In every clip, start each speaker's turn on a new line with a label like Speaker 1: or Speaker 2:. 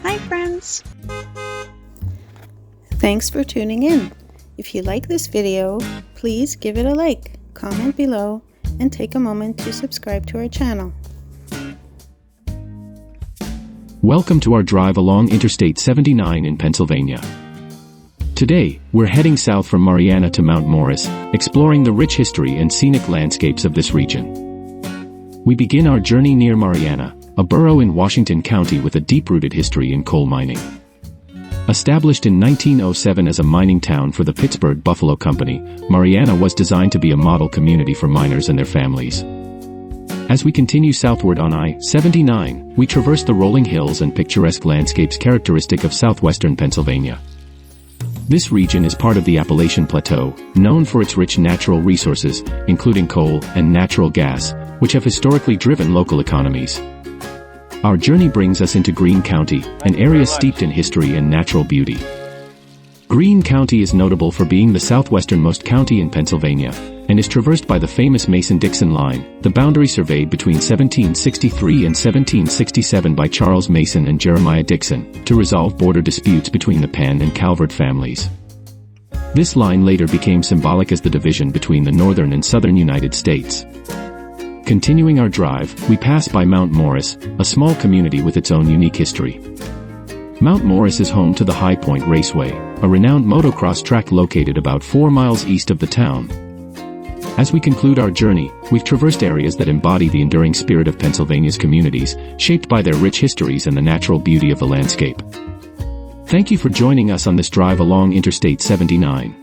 Speaker 1: Hi friends! Thanks for tuning in. If you like this video, please give it a like, comment below, and take a moment to subscribe to our channel.
Speaker 2: Welcome to our drive along Interstate 79 in Pennsylvania. Today, we're heading south from Mariana to Mount Morris, exploring the rich history and scenic landscapes of this region. We begin our journey near Mariana, a borough in Washington County with a deep-rooted history in coal mining. Established in 1907 as a mining town for the Pittsburgh Buffalo Company, Mariana was designed to be a model community for miners and their families. As we continue southward on I-79, we traverse the rolling hills and picturesque landscapes characteristic of southwestern Pennsylvania. This region is part of the Appalachian Plateau, known for its rich natural resources, including coal and natural gas, which have historically driven local economies. Our journey brings us into Greene County, an area steeped in history and natural beauty. Greene County is notable for being the southwesternmost county in Pennsylvania, and is traversed by the famous Mason-Dixon line, the boundary surveyed between 1763 and 1767 by Charles Mason and Jeremiah Dixon, to resolve border disputes between the Penn and Calvert families. This line later became symbolic as the division between the northern and southern United States. Continuing our drive, we pass by Mount Morris, a small community with its own unique history. Mount Morris is home to the High Point Raceway, a renowned motocross track located about 4 miles east of the town. As we conclude our journey, we've traversed areas that embody the enduring spirit of Pennsylvania's communities, shaped by their rich histories and the natural beauty of the landscape. Thank you for joining us on this drive along Interstate 79.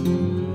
Speaker 2: Bye.